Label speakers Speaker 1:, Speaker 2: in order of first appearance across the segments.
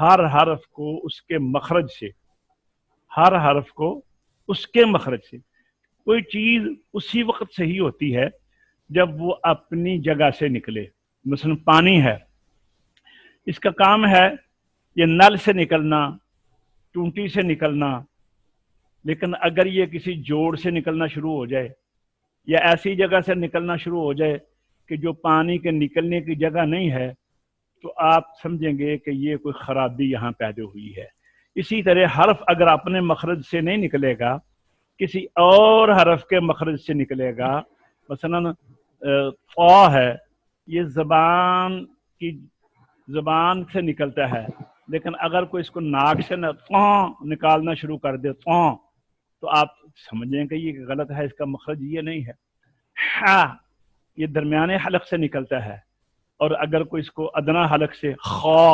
Speaker 1: ہر حرف کو اس کے مخرج سے، ہر حرف کو اس کے مخرج سے. کوئی چیز اسی وقت صحیح ہوتی ہے جب وہ اپنی جگہ سے نکلے. مثلا پانی ہے، اس کا کام ہے یہ نل سے نکلنا، ٹونٹی سے نکلنا، لیکن اگر یہ کسی جوڑ سے نکلنا شروع ہو جائے یا ایسی جگہ سے نکلنا شروع ہو جائے کہ جو پانی کے نکلنے کی جگہ نہیں ہے، تو آپ سمجھیں گے کہ یہ کوئی خرابی یہاں پیدا ہوئی ہے. اسی طرح حرف اگر اپنے مخرج سے نہیں نکلے گا، کسی اور حرف کے مخرج سے نکلے گا. مثلا فا ہے، یہ زبان سے نکلتا ہے، لیکن اگر کوئی اس کو ناک سے نکالنا شروع کر دے تو آپ سمجھیں کہ یہ غلط ہے، اس کا مخرج یہ نہیں ہے. ہا یہ درمیانے حلق سے نکلتا ہے، اور اگر کوئی اس کو ادنا حلق سے خا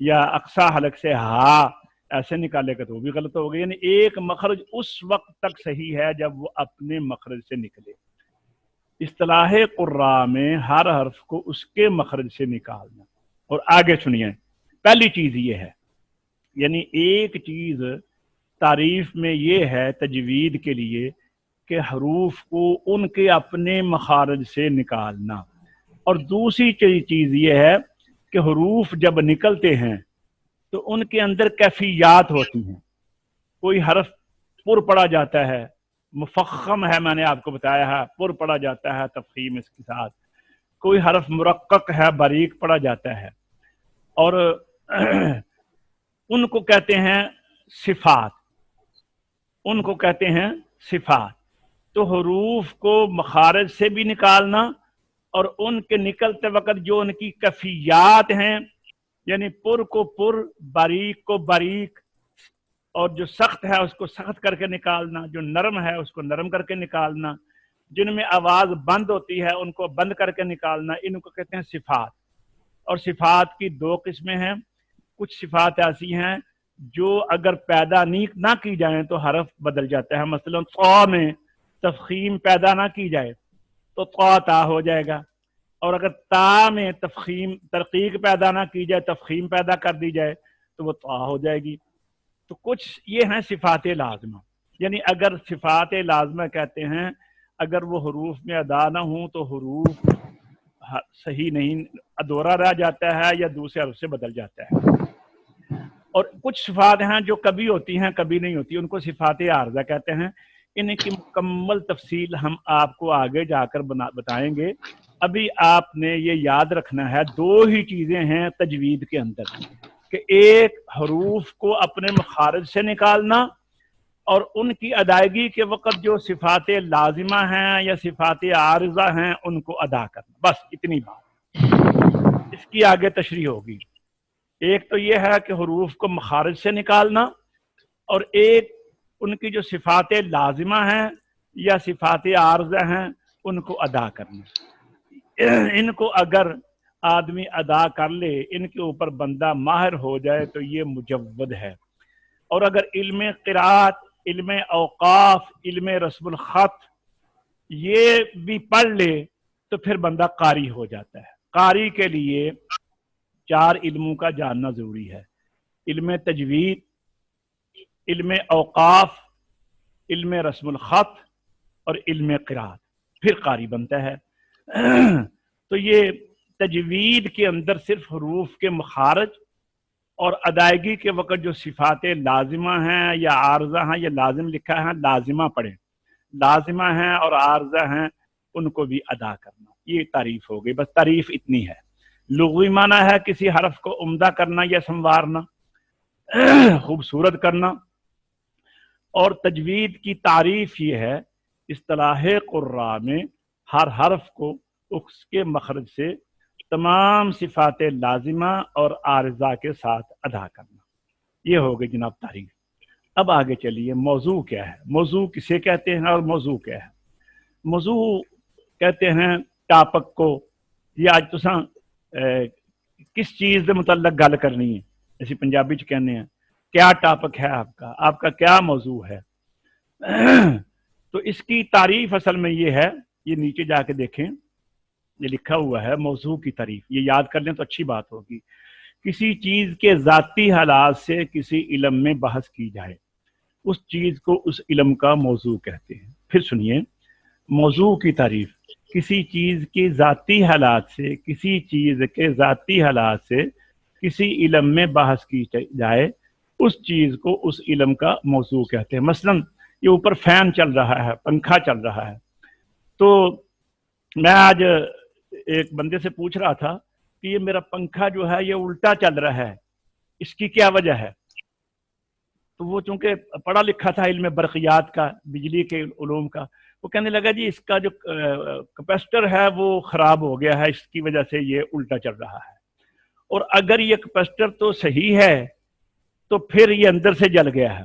Speaker 1: یا اقصا حلق سے ہا ایسے نکالے گا تو وہ بھی غلط ہوگا. یعنی ایک مخرج اس وقت تک صحیح ہے جب وہ اپنے مخرج سے نکلے. اصطلاح قراء میں ہر حرف کو اس کے مخرج سے نکالنا. اور آگے سنیے، پہلی چیز یہ ہے، یعنی ایک چیز تعریف میں یہ ہے تجوید کے لیے کہ حروف کو ان کے اپنے مخارج سے نکالنا. اور دوسری چیز یہ ہے کہ حروف جب نکلتے ہیں تو ان کے اندر کیفیات ہوتی ہیں. کوئی حرف پر پڑا جاتا ہے، مفخم ہے، میں نے آپ کو بتایا ہے، پر پڑا جاتا ہے تفخیم اس کے ساتھ. کوئی حرف مرقق ہے، باریک پڑا جاتا ہے. اور ان کو کہتے ہیں صفات، ان کو کہتے ہیں صفات. تو حروف کو مخارج سے بھی نکالنا اور ان کے نکلتے وقت جو ان کی کیفیات ہیں، یعنی پر کو پر، باریک کو باریک، اور جو سخت ہے اس کو سخت کر کے نکالنا، جو نرم ہے اس کو نرم کر کے نکالنا، جن میں آواز بند ہوتی ہے ان کو بند کر کے نکالنا، ان کو کہتے ہیں صفات. اور صفات کی دو قسمیں ہیں. کچھ صفات ایسی ہیں جو اگر پیدا نہ کی جائیں تو حرف بدل جاتا ہے. مثلا طا میں تفخیم پیدا نہ کی جائے تو طا تا ہو جائے گا، اور اگر تا میں ترقیق پیدا نہ کی جائے، تفخیم پیدا کر دی جائے تو وہ طا ہو جائے گی. تو کچھ یہ ہیں صفات لازمہ، یعنی اگر صفات لازمہ کہتے ہیں اگر وہ حروف میں ادا نہ ہوں تو حروف صحیح نہیں، ادورا رہ جاتا ہے یا دوسرے حرف سے بدل جاتا ہے. اور کچھ صفات ہیں جو کبھی ہوتی ہیں کبھی نہیں ہوتی، ان کو صفات عارضہ کہتے ہیں. ان کی مکمل تفصیل ہم آپ کو آگے جا کر بتائیں گے. ابھی آپ نے یہ یاد رکھنا ہے، دو ہی چیزیں ہیں تجوید کے اندر، کہ ایک حروف کو اپنے مخارج سے نکالنا اور ان کی ادائیگی کے وقت جو صفات لازمہ ہیں یا صفات عارضہ ہیں ان کو ادا کرنا. بس اتنی بات، اس کی آگے تشریح ہوگی. ایک تو یہ ہے کہ حروف کو مخارج سے نکالنا، اور ایک ان کی جو صفات لازمہ ہیں یا صفات عارضہ ہیں ان کو ادا کرنا. ان کو اگر آدمی ادا کر لے، ان کے اوپر بندہ ماہر ہو جائے تو یہ مجود ہے. اور اگر علم قرات، علم اوقاف، علم رسم الخط یہ بھی پڑھ لے تو پھر بندہ قاری ہو جاتا ہے. قاری کے لیے 4 علموں کا جاننا ضروری ہے: علم تجوید، علم اوقاف، علم رسم الخط اور علم قرات، پھر قاری بنتا ہے. تو یہ تجوید کے اندر صرف حروف کے مخارج اور ادائیگی کے وقت جو صفات لازمہ ہیں یا عارضہ ہیں، یا لازم لکھا ہے لازمہ پڑھیں، لازمہ ہیں اور عارضہ ہیں ان کو بھی ادا کرنا. یہ تعریف ہو گئی، بس تعریف اتنی ہے. لغوی معنی ہے کسی حرف کو عمدہ کرنا یا سنوارنا، خوبصورت کرنا. اور تجوید کی تعریف یہ ہے، اصطلاح قراء میں ہر حرف کو اس کے مخرج سے تمام صفات لازمہ اور عارضہ کے ساتھ ادا کرنا. یہ ہو گئی جناب تعریف. اب آگے چلیے، موضوع کیا ہے؟ موضوع کسے کہتے ہیں اور موضوع کیا ہے؟ موضوع کہتے ہیں ٹاپک کو، یہ آج تساں کس چیز کے متعلق گل کرنی ہے، اسی پنجابی چ کہنے ہیں کیا ٹاپک ہے آپ کا کیا موضوع ہے. تو اس کی تعریف اصل میں یہ ہے، یہ نیچے جا کے دیکھیں، یہ لکھا ہوا ہے موضوع کی تعریف، یہ یاد کر لیں تو اچھی بات ہوگی. کسی چیز کے ذاتی حالات سے کسی علم میں بحث کی جائے اس چیز کو اس علم کا موضوع کہتے ہیں۔ پھر سنیے موضوع کی تعریف، کسی چیز کی ذاتی حالات سے کسی چیز کے ذاتی حالات سے کسی علم میں بحث کی جائے اس چیز کو اس علم کا موضوع کہتے ہیں۔ مثلا یہ اوپر فین چل رہا ہے، پنکھا چل رہا ہے، تو میں آج ایک بندے سے پوچھ رہا تھا کہ یہ میرا پنکھا جو ہے یہ الٹا چل رہا ہے، اس کی کیا وجہ ہے؟ تو وہ چونکہ پڑھا لکھا تھا علم برقیات کا، بجلی کے علوم کا، وہ کہنے لگا جی اس کا جو کیپیسٹر ہے وہ خراب ہو گیا ہے، اس کی وجہ سے یہ الٹا چل رہا ہے۔ اور اگر یہ کیپیسٹر تو صحیح ہے تو پھر یہ اندر سے جل گیا ہے۔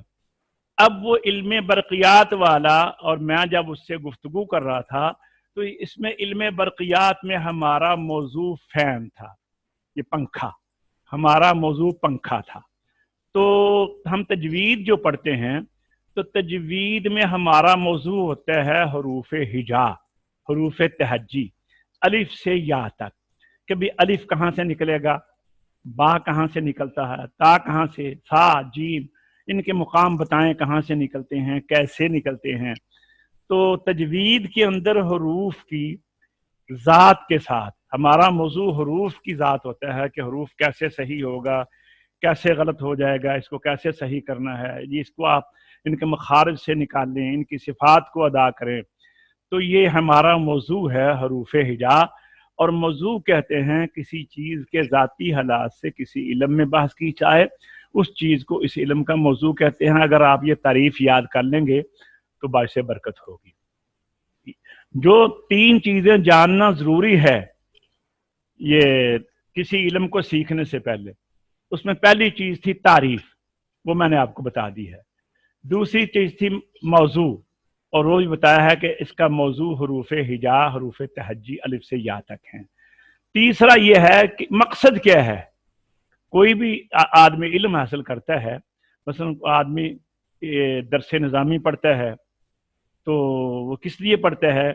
Speaker 1: اب وہ علم برقیات والا، اور میں جب اس سے گفتگو کر رہا تھا تو اس میں علم برقیات میں ہمارا موضوع فین تھا، یہ پنکھا ہمارا موضوع پنکھا تھا۔ تو ہم تجوید جو پڑھتے ہیں تو تجوید میں ہمارا موضوع ہوتا ہے حروف ہجا، حروف تہجی، الف سے یا تک، کہ بھی الف کہاں سے نکلے گا، با کہاں سے نکلتا ہے، تا کہاں سے، سا، جیم، ان کے مقام بتائیں کہاں سے نکلتے ہیں، کیسے نکلتے ہیں۔ تو تجوید کے اندر حروف کی ذات کے ساتھ ہمارا موضوع حروف کی ذات ہوتا ہے کہ حروف کیسے صحیح ہوگا، کیسے غلط ہو جائے گا، اس کو کیسے صحیح کرنا ہے، یہ اس کو آپ ان کے مخارج سے نکال لیں، ان کی صفات کو ادا کریں۔ تو یہ ہمارا موضوع ہے حروف ہجا، اور موضوع کہتے ہیں کسی چیز کے ذاتی حالات سے کسی علم میں بحث کی جائے اس چیز کو اس علم کا موضوع کہتے ہیں۔ اگر آپ یہ تعریف یاد کر لیں گے تو باعث برکت ہوگی۔ جو تین چیزیں جاننا ضروری ہے یہ کسی علم کو سیکھنے سے پہلے، اس میں پہلی چیز تھی تعریف، وہ میں نے آپ کو بتا دی ہے۔ دوسری چیز تھی موضوع، اور وہ بھی بتایا ہے کہ اس کا موضوع حروف ہجا، حروف تہجی، الف سے یا تک ہیں۔ تیسرا یہ ہے کہ مقصد کیا ہے۔ کوئی بھی آدمی علم حاصل کرتا ہے، مثلا آدمی درس نظامی پڑھتا ہے تو وہ کس لیے پڑھتا ہے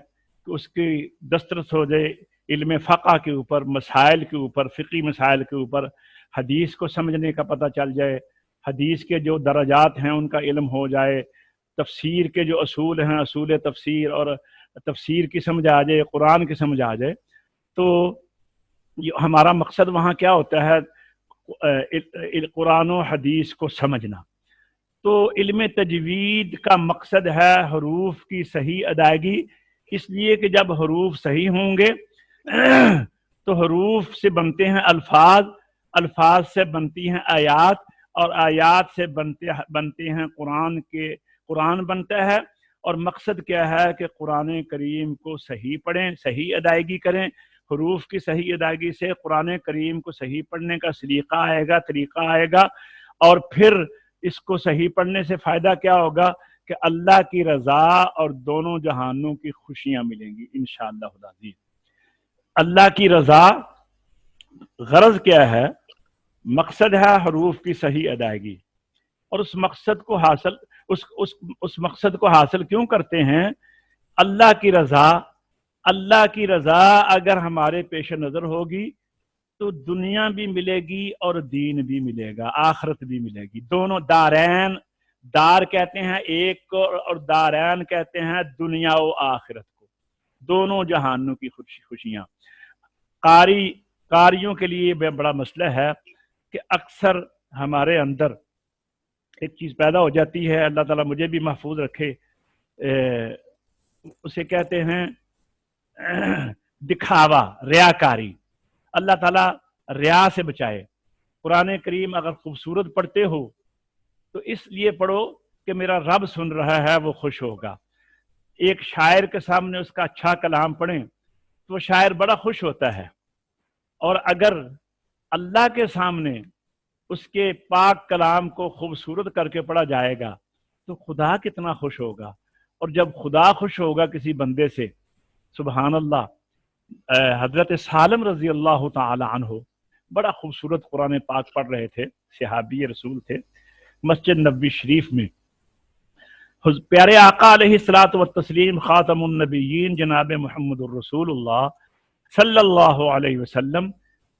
Speaker 1: کہ اس کی دسترس ہو جائے علم فقہ کے اوپر، مسائل کے اوپر، فقی مسائل کے اوپر، حدیث کو سمجھنے کا پتہ چل جائے، حدیث کے جو درجات ہیں ان کا علم ہو جائے، تفسیر کے جو اصول ہیں، اصول تفسیر اور تفسیر کی سمجھ آ جائے، قرآن کی سمجھ آ جائے۔ تو ہمارا مقصد وہاں کیا ہوتا ہے؟ قرآن و حدیث کو سمجھنا۔ تو علم تجوید کا مقصد ہے حروف کی صحیح ادائیگی، اس لیے کہ جب حروف صحیح ہوں گے تو حروف سے بنتے ہیں الفاظ، الفاظ سے بنتی ہیں آیات، اور آیات سے بنتے ہیں قرآن بنتا ہے۔ اور مقصد کیا ہے کہ قرآن کریم کو صحیح پڑھیں، صحیح ادائیگی کریں۔ حروف کی صحیح ادائیگی سے قرآن کریم کو صحیح پڑھنے کا سلیقہ آئے گا، طریقہ آئے گا، اور پھر اس کو صحیح پڑھنے سے فائدہ کیا ہوگا کہ اللہ کی رضا اور دونوں جہانوں کی خوشیاں ملیں گی انشاءاللہ العزیز۔ اللہ کی رضا، غرض کیا ہے؟ مقصد ہے حروف کی صحیح ادائیگی، اور اس مقصد کو حاصل کیوں کرتے ہیں؟ اللہ کی رضا۔ اللہ کی رضا اگر ہمارے پیش نظر ہوگی تو دنیا بھی ملے گی اور دین بھی ملے گا، آخرت بھی ملے گی، دونوں دارین، دار کہتے ہیں ایک کو اور دارین کہتے ہیں دنیا و آخرت کو، دونوں جہانوں کی خوشیاں۔ قاریوں کے لیے بڑا مسئلہ ہے کہ اکثر ہمارے اندر ایک چیز پیدا ہو جاتی ہے، اللہ تعالیٰ مجھے بھی محفوظ رکھے، اسے کہتے ہیں دکھاوا، ریاکاری۔ اللہ تعالیٰ ریا سے بچائے۔ قرآن کریم اگر خوبصورت پڑھتے ہو تو اس لیے پڑھو کہ میرا رب سن رہا ہے، وہ خوش ہوگا۔ ایک شاعر کے سامنے اس کا اچھا کلام پڑھیں تو وہ شاعر بڑا خوش ہوتا ہے، اور اگر اللہ کے سامنے اس کے پاک کلام کو خوبصورت کر کے پڑھا جائے گا تو خدا کتنا خوش ہوگا۔ اور جب خدا خوش ہوگا کسی بندے سے، سبحان اللہ، حضرت سالم رضی اللہ تعالی عنہ بڑا خوبصورت قرآن پاک پڑھ رہے تھے، صحابی رسول تھے، مسجد نبوی شریف میں پیارے آقا علیہ الصلوۃ والتسلیم خاتم النبیین جناب محمد الرسول اللہ صلی اللہ علیہ وسلم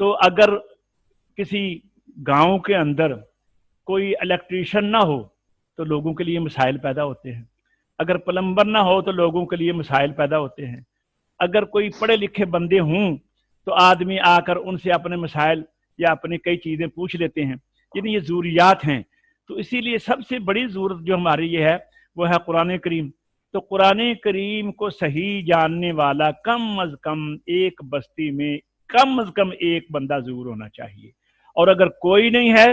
Speaker 1: تو اگر کسی گاؤں کے اندر کوئی الیکٹریشین نہ ہو تو لوگوں کے لیے مسائل پیدا ہوتے ہیں، اگر پلمبر نہ ہو تو لوگوں کے لیے مسائل پیدا ہوتے ہیں، اگر کوئی پڑھے لکھے بندے ہوں تو آدمی آ کر ان سے اپنے مسائل یا اپنی کئی چیزیں پوچھ لیتے ہیں، یعنی یہ ضروریات ہیں۔ تو اسی لیے سب سے بڑی ضرورت جو ہماری یہ ہے وہ ہے قرآن کریم۔ تو قرآن کریم کو صحیح جاننے والا کم از کم ایک بستی میں کم از کم ایک بندہ ضرور ہونا چاہیے، اور اگر کوئی نہیں ہے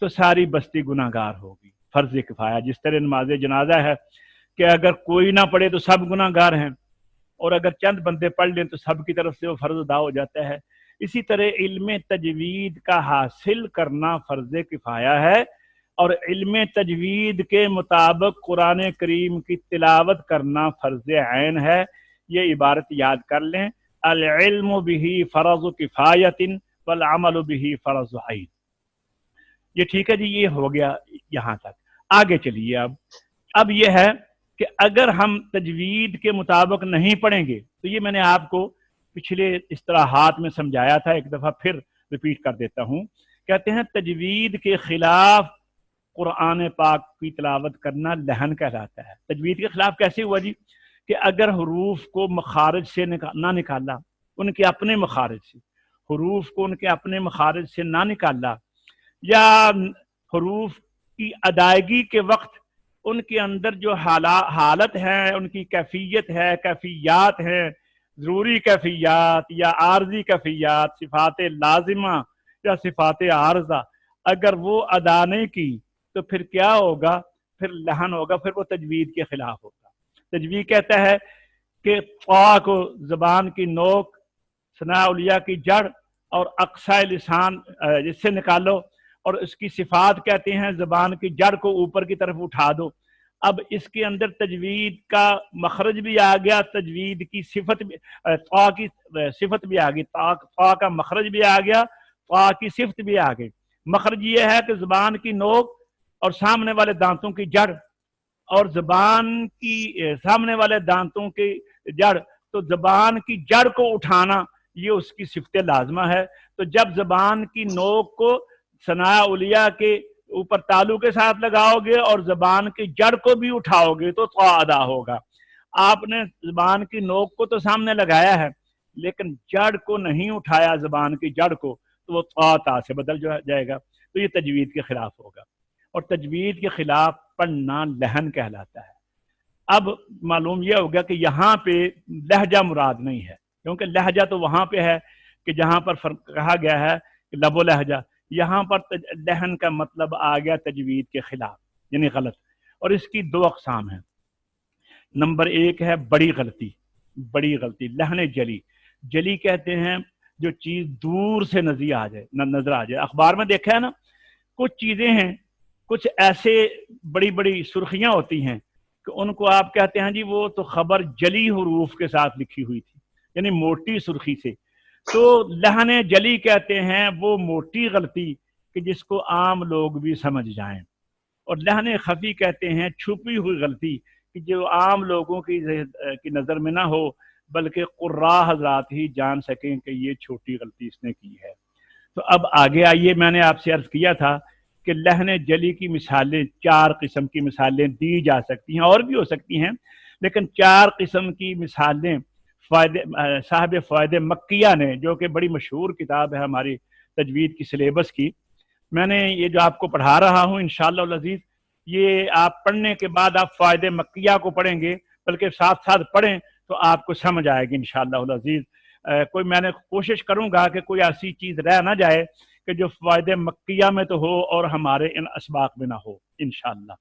Speaker 1: تو ساری بستی گناہ گار ہوگی۔ فرض کفایہ، جس طرح نماز جنازہ ہے کہ اگر کوئی نہ پڑھے تو سب گناہ گار ہیں، اور اگر چند بندے پڑھ لیں تو سب کی طرف سے وہ فرض ادا ہو جاتا ہے۔ اسی طرح علم تجوید کا حاصل کرنا فرض کفایہ ہے، اور علم تجوید کے مطابق قرآن کریم کی تلاوت کرنا فرض عین ہے۔ یہ عبارت یاد کر لیں، العلم بہ فرض کفایت والعمل بہ فرض عین۔ یہ ٹھیک ہے جی، یہ ہو گیا یہاں تک۔ آگے چلیے، اب یہ ہے کہ اگر ہم تجوید کے مطابق نہیں پڑھیں گے تو یہ میں نے آپ کو پچھلے اصطلاحات میں سمجھایا تھا، ایک دفعہ پھر ریپیٹ کر دیتا ہوں۔ کہتے ہیں تجوید کے خلاف قرآن پاک کی تلاوت کرنا لہن کہلاتا ہے۔ تجوید کے خلاف کیسے ہوا جی؟ کہ اگر حروف کو مخارج سے نہ نکالا، ان کے اپنے مخارج سے، حروف کو ان کے اپنے مخارج سے نہ نکالا، یا حروف کی ادائیگی کے وقت ان کے اندر جو حالت ہے، ان کی کیفیت ہے، کیفیات ہیں، ضروری کیفیات یا عارضی کیفیات، صفات لازمہ یا صفات عارضہ، اگر وہ ادا نہیں کی تو پھر کیا ہوگا؟ پھر لہن ہوگا، پھر وہ تجوید کے خلاف ہوگا۔ تجوید کہتا ہے کہ قا کو زبان کی نوک، ثناء الیاء کی جڑ اور اقصی لسان جس سے نکالو، اور اس کی صفات کہتے ہیں زبان کی جڑ کو اوپر کی طرف اٹھا دو۔ اب اس کے اندر تجوید کا مخرج بھی آ گیا، تجوید کی صفت بھی، طا کی صفت بھی آ گئی، طا کا مخرج بھی آ گیا، طا کی صفت بھی آ گئی۔ مخرج یہ ہے کہ زبان کی نوک اور سامنے والے دانتوں کی جڑ، اور زبان کی سامنے والے دانتوں کی جڑ، تو زبان کی جڑ کو اٹھانا یہ اس کی صفت لازمہ ہے۔ تو جب زبان کی نوک کو ثناء الیاء کے اوپر تالو کے ساتھ لگاؤ گے اور زبان کی جڑ کو بھی اٹھاؤ گے تو طا ادا ہوگا۔ آپ نے زبان کی نوک کو تو سامنے لگایا ہے لیکن جڑ کو نہیں اٹھایا، زبان کی جڑ کو، تو وہ طا سے بدل جائے گا۔ تو یہ تجوید کے خلاف ہوگا، اور تجوید کے خلاف پڑھنا لہن کہلاتا ہے۔ اب معلوم یہ ہوگا کہ یہاں پہ لہجہ مراد نہیں ہے، کیونکہ لہجہ تو وہاں پہ ہے کہ جہاں پر کہا گیا ہے کہ لب و لہجہ، یہاں پر لہن کا مطلب آ گیا تجوید کے خلاف، یعنی غلط۔ اور اس کی دو اقسام ہیں۔ نمبر ایک ہے بڑی غلطی، بڑی غلطی لہن جلی۔ جلی کہتے ہیں جو چیز دور سے نظر آ جائے۔ اخبار میں دیکھا ہے نا، کچھ چیزیں ہیں، کچھ ایسے بڑی بڑی سرخیاں ہوتی ہیں کہ ان کو آپ کہتے ہیں جی وہ تو خبر جلی حروف کے ساتھ لکھی ہوئی تھی، یعنی موٹی سرخی سے۔ تو لہن جلی کہتے ہیں وہ موٹی غلطی کہ جس کو عام لوگ بھی سمجھ جائیں، اور لہن خفی کہتے ہیں چھپی ہوئی غلطی کہ جو عام لوگوں کی نظر میں نہ ہو بلکہ قراء حضرات ہی جان سکیں کہ یہ چھوٹی غلطی اس نے کی ہے۔ تو اب آگے آئیے، میں نے آپ سے عرض کیا تھا کہ لہن جلی کی مثالیں، 4 قسم کی مثالیں دی جا سکتی ہیں، اور بھی ہو سکتی ہیں، لیکن 4 قسم کی مثالیں صاحب فوائد مکیہ نے، جو کہ بڑی مشہور کتاب ہے ہماری تجوید کی سلیبس کی، میں نے یہ جو آپ کو پڑھا رہا ہوں انشاءاللہ العزیز، یہ آپ پڑھنے کے بعد آپ فوائد مکیہ کو پڑھیں گے، بلکہ ساتھ ساتھ پڑھیں تو آپ کو سمجھ آئے گی انشاءاللہ العزیز۔ کوئی میں نے کوشش کروں گا کہ کوئی ایسی چیز رہ نہ جائے کہ جو فوائد مکیہ میں تو ہو اور ہمارے ان اسباق میں نہ ہو انشاءاللہ۔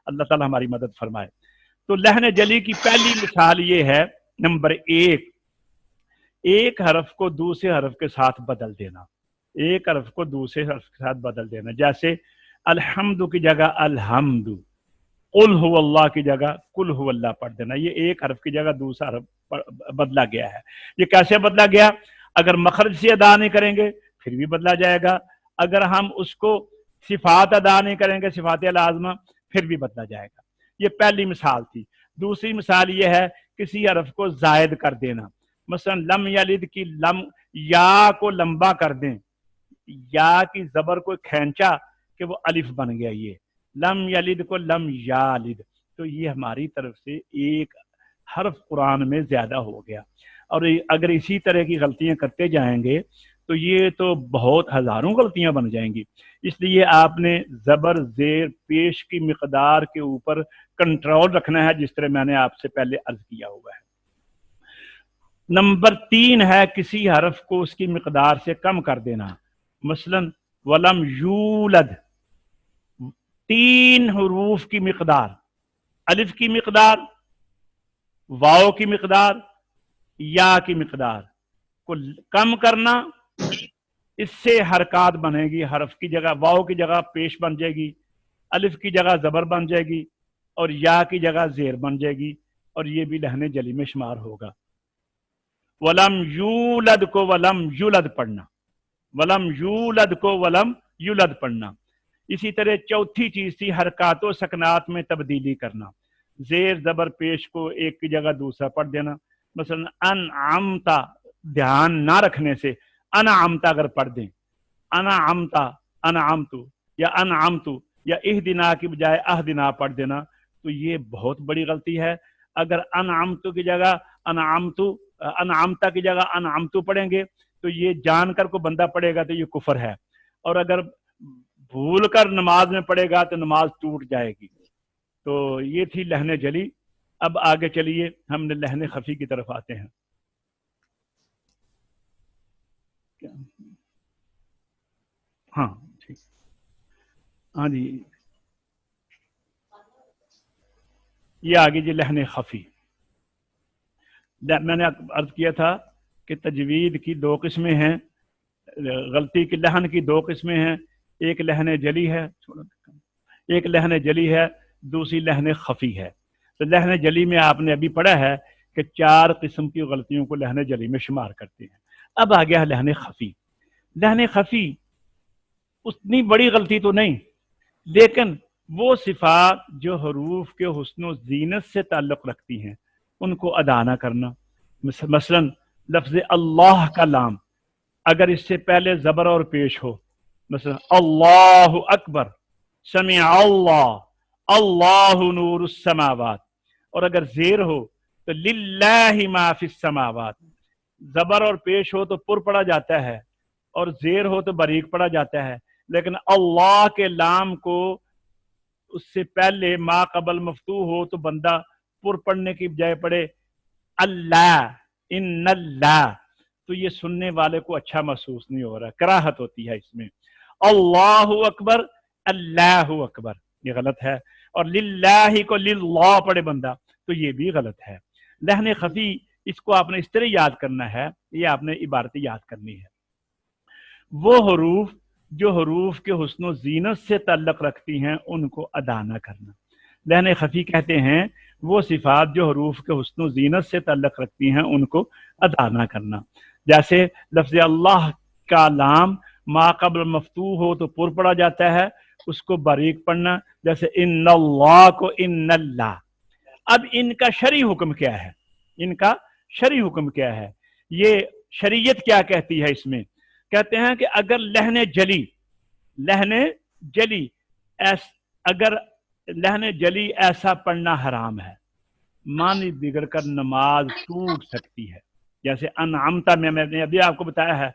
Speaker 1: اللہ تعالی ہماری مدد فرمائے۔ تو لہن جلی کی پہلی مثال یہ ہے، نمبر 1، ایک حرف کو دوسرے حرف کے ساتھ بدل دینا، ایک حرف کو دوسرے حرف کے ساتھ بدل دینا۔ جیسے الحمد کی جگہ الحمد، قل هو اللہ کی جگہ قل هو اللہ پڑھ دینا، یہ ایک حرف کی جگہ دوسرا حرف بدلا گیا ہے۔ یہ کیسے بدلا گیا؟ اگر مخرج سے ادا نہیں کریں گے پھر بھی بدلا جائے گا، اگر ہم اس کو صفات ادا نہیں کریں گے، صفات لازمہ، پھر بھی بدلا جائے گا۔ یہ پہلی مثال تھی۔ دوسری مثال یہ ہے کسی حرف کو زائد کر دینا، مثلا لم یلد کی لم، یا کو لمبا کر دیں یا کی زبر کو کھینچا کہ وہ الف بن گیا، یہ لم یلد کو لم یالد، تو یہ ہماری طرف سے ایک حرف قرآن میں زیادہ ہو گیا. اور اگر اسی طرح کی غلطیاں کرتے جائیں گے تو یہ تو بہت ہزاروں غلطیاں بن جائیں گی. اس لیے آپ نے زبر زیر پیش کی مقدار کے اوپر کنٹرول رکھنا ہے، جس طرح میں نے آپ سے پہلے عرض کیا ہوا ہے. نمبر 3 ہے کسی حرف کو اس کی مقدار سے کم کر دینا. مثلا ولم یولد، 3 حروف کی مقدار، الف کی مقدار، واو کی مقدار، یا کی مقدار کو کم کرنا، اس سے حرکات بنے گی. حرف کی جگہ واو کی جگہ پیش بن جائے گی، الف کی جگہ زبر بن جائے گی، اور یا کی جگہ زیر بن جائے گی، اور یہ بھی لہن جلی میں شمار ہوگا. ولم یولد کو ولم یولد پڑھنا، ولم یولد کو ولم یولد پڑھنا. اسی طرح چوتھی چیز تھی حرکات و سکنات میں تبدیلی کرنا. زیر زبر پیش کو ایک کی جگہ دوسرا پڑھ دینا. مثلا انعمتا، دھیان نہ رکھنے سے انعمتا اگر پڑھ دیں، انعمتا انعمتو یا انعمتو، یا اہدنا کی بجائے اہدنا پڑھ دینا، تو یہ بہت بڑی غلطی ہے. اگر انعمتو کی جگہ انعمتو، انعمتا کی جگہ انعمتو پڑھیں گے تو یہ جان کر کو بندہ پڑھے گا تو یہ کفر ہے، اور اگر بھول کر نماز میں پڑھے گا تو نماز ٹوٹ جائے گی. تو یہ تھی لہن جلی. اب آگے چلیے ہم نے لہن خفی کی طرف آتے ہیں. ہاں ٹھیک، ہاں جی، یہ آگے جی لہن خفی. میں نے عرض کیا تھا کہ تجوید کی 2 قسمیں ہیں، غلطی کی لہن کی 2 قسمیں ہیں. ایک لہن جلی ہے، ایک لہن جلی ہے، دوسری لہن خفی ہے. تو لہن جلی میں آپ نے ابھی پڑھا ہے کہ 4 قسم کی غلطیوں کو لہن جلی میں شمار کرتے ہیں. اب آ گیا ہے لہن خفی. لہن خفی اتنی بڑی غلطی تو نہیں، لیکن وہ صفات جو حروف کے حسن و زینت سے تعلق رکھتی ہیں ان کو ادا نہ کرنا. مثلا لفظ اللہ کا لام اگر اس سے پہلے زبر اور پیش ہو، مثلا اللہ اکبر، سمع اللہ، اللہ نور السماوات، اور اگر زیر ہو تو للہ ما فی السماوات، زبر اور پیش ہو تو پر پڑا جاتا ہے اور زیر ہو تو باریک پڑا جاتا ہے. لیکن اللہ کے لام کو اس سے پہلے ما قبل مفتوح ہو تو بندہ پر پڑھنے کی بجائے پڑھے اللہ، ان اللہ، تو یہ سننے والے کو اچھا محسوس نہیں ہو رہا، کراہت ہوتی ہے اس میں. اللہ اکبر، اللہ اکبر، یہ غلط ہے. اور للہ کو للہ پڑھے بندہ تو یہ بھی غلط ہے. لہن خفی اس کو آپ نے اس طرح یاد کرنا ہے، یہ آپ نے عبارتیں یاد کرنی ہے. وہ حروف جو حروف کے حسن و زینت سے تعلق رکھتی ہیں ان کو ادا نہ کرنا. لہن خفی کہتے ہیں وہ صفات جو حروف کے حسن و زینت سے تعلق رکھتی ہیں ان کو ادا نہ کرنا. جیسے لفظ اللہ کا لام ما قبل مفتوح ہو تو پر پڑا جاتا ہے، اس کو باریک پڑھنا، جیسے ان اللہ کو ان اللہ. اب ان کا شرعی حکم کیا ہے؟ ان کا شرعی حکم کیا ہے؟ یہ شریعت کیا کہتی ہے اس میں؟ کہتے ہیں کہ اگر لہن جلی، لہن جلی اگر لہن جلی ایسا پڑھنا حرام ہے، معنی بگڑ کر نماز ٹوٹ سکتی ہے. جیسے انعمتا میں نے ابھی آپ کو بتایا ہے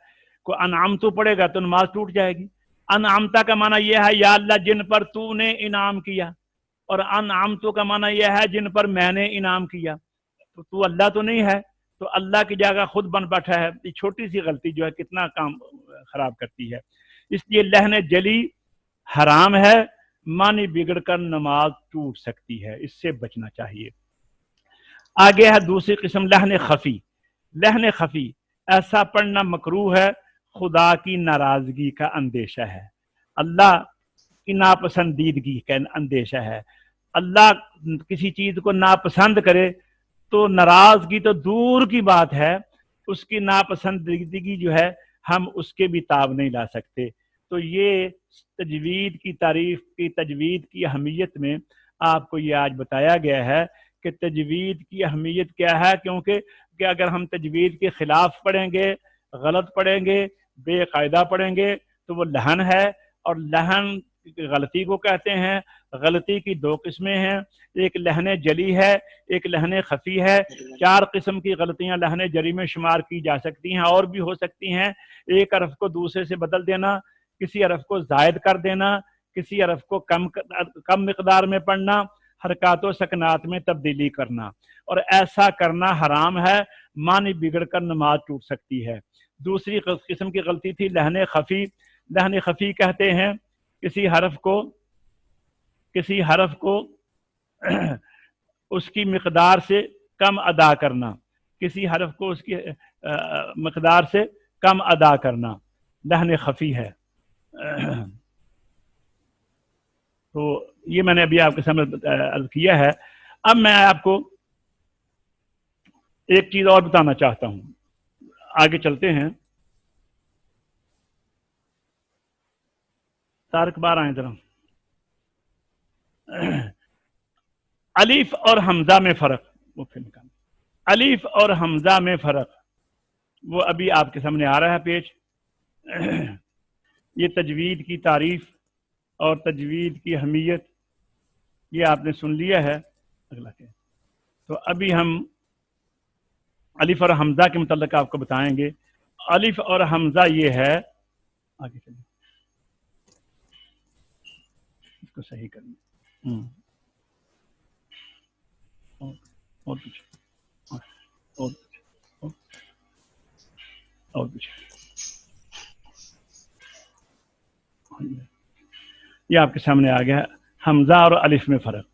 Speaker 1: کو انعمتو پڑھے گا تو نماز ٹوٹ جائے گی. انعمتا کا معنی یہ ہے یا اللہ جن پر تو نے انعام کیا، اور انعمتو کا معنی یہ ہے جن پر میں نے انعام کیا. تو اللہ تو نہیں ہے، تو اللہ کی جگہ خود بن بیٹھا ہے. یہ چھوٹی سی غلطی جو ہے کتنا کام خراب کرتی ہے. اس لیے لہن جلی حرام ہے، معنی بگڑ کر نماز ٹوٹ سکتی ہے، اس سے بچنا چاہیے. آگے ہے دوسری قسم لہن خفی. لہن خفی ایسا پڑھنا مکروہ ہے، خدا کی ناراضگی کا اندیشہ ہے، اللہ کی ناپسندیدگی کا اندیشہ ہے. اللہ کسی چیز کو ناپسند کرے تو ناراضگی تو دور کی بات ہے، اس کی ناپسندیدگی جو ہے ہم اس کے بھی تاب نہیں لا سکتے. تو یہ تجوید کی تعریف کی، تجوید کی اہمیت میں آپ کو یہ آج بتایا گیا ہے کہ تجوید کی اہمیت کیا ہے. کیونکہ اگر ہم تجوید کے خلاف پڑھیں گے، غلط پڑھیں گے، بے قاعدہ پڑھیں گے تو وہ لہن ہے، اور لہن غلطی کو کہتے ہیں۔ غلطی کی دو قسمیں ہیں، ایک لہن جلی ہے، ایک لہن خفی ہے۔ 4 قسم کی غلطیاں لہن جلی میں شمار کی جا سکتی ہیں، اور بھی ہو سکتی ہیں۔ ایک حرف کو دوسرے سے بدل دینا، کسی حرف کو زائد کر دینا، کسی حرف کو کم مقدار میں پڑھنا، حرکات و سکنات میں تبدیلی کرنا، اور ایسا کرنا حرام ہے، معنی بگڑ کر نماز ٹوٹ سکتی ہے۔ دوسری قسم کی غلطی تھی لہن خفی۔ لہن خفی کہتے ہیں کسی حرف کو اس کی مقدار سے کم ادا کرنا، کسی حرف کو اس کی مقدار سے کم ادا کرنا لہن خفی ہے۔ تو یہ میں نے ابھی آپ کے سامنے عرض کیا ہے۔ اب میں آپ کو ایک چیز اور بتانا چاہتا ہوں، آگے چلتے ہیں۔ طارق بار آئیں ذرا۔ الف اور حمزہ میں فرق، وہ پھر نکال، الف اور حمزہ میں فرق وہ ابھی آپ کے سامنے آ رہا ہے پیج۔ یہ تجوید کی تعریف اور تجوید کی اہمیت یہ آپ نے سن لیا ہے۔ اگلا کیا؟ تو ابھی ہم الف اور حمزہ کے متعلق آپ کو بتائیں گے۔ الف اور حمزہ یہ ہے، آگے چلیے اس کو صحیح کرنا، اور کچھ اور کچھ یہ آپ کے سامنے آ گیا حمزہ اور الف میں فرق۔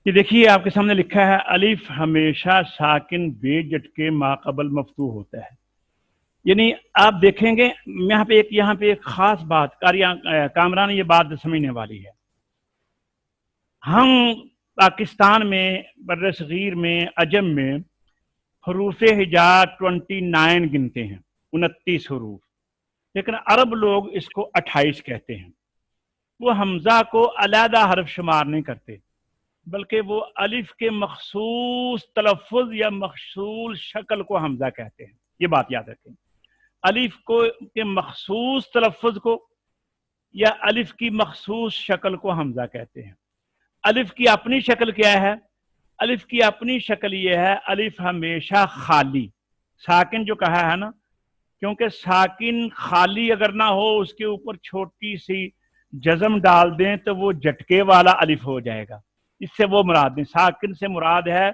Speaker 1: یہ دیکھیے آپ کے سامنے لکھا ہے الف ہمیشہ ساکن بے جٹکے ماقبل مفتوح ہوتا ہے۔ یعنی آپ دیکھیں گے یہاں پہ ایک خاص بات کامران یہ بات سمجھنے والی ہے۔ ہم پاکستان میں، بر صغیر میں، عجم میں حروف ہجا 29 گنتے ہیں، 29 حروف، لیکن عرب لوگ اس کو 28 کہتے ہیں۔ وہ حمزہ کو علیحدہ حرف شمار نہیں کرتے، بلکہ وہ الف کے مخصوص تلفظ یا مخصوص شکل کو حمزہ کہتے ہیں۔ یہ بات یاد رکھیں، الف کے مخصوص تلفظ کو یا الف کی مخصوص شکل کو حمزہ کہتے ہیں۔ الف کی اپنی شکل کیا ہے؟ الف کی اپنی شکل یہ ہے، الف ہمیشہ خالی، ساکن جو کہا ہے نا، کیونکہ ساکن خالی اگر نہ ہو، اس کے اوپر چھوٹی سی جزم ڈال دیں تو وہ جھٹکے والا الف ہو جائے گا۔ اس سے وہ مراد نہیں، ساکن سے مراد ہے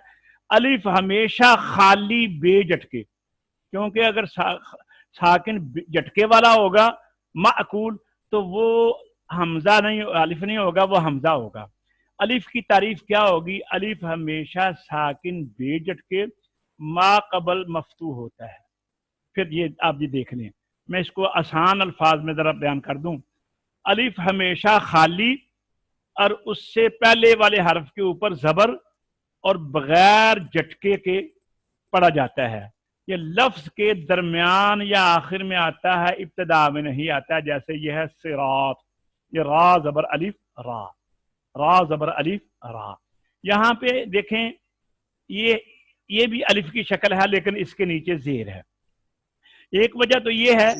Speaker 1: الف ہمیشہ خالی بے جھٹکے، کیونکہ اگر ساکن جھٹکے والا ہوگا معقول تو وہ حمزہ نہیں، الف نہیں ہوگا، وہ حمزہ ہوگا۔ الف کی تعریف کیا ہوگی؟ الف ہمیشہ ساکن بے جھٹکے ما قبل مفتوح ہوتا ہے۔ پھر یہ آپ یہ دیکھ لیں، میں اس کو آسان الفاظ میں ذرا بیان کر دوں۔ الف ہمیشہ خالی اور اس سے پہلے والے حرف کے اوپر زبر اور بغیر جھٹکے کے پڑھا جاتا ہے۔ یہ لفظ کے درمیان یا آخر میں آتا ہے، ابتدا میں نہیں آتا، جیسے یہ ہے صراط، یہ را زبر الف را، را زبر الف را۔ یہاں پہ دیکھیں یہ بھی الف کی شکل ہے، لیکن اس کے نیچے زیر ہے۔ ایک وجہ تو یہ ہے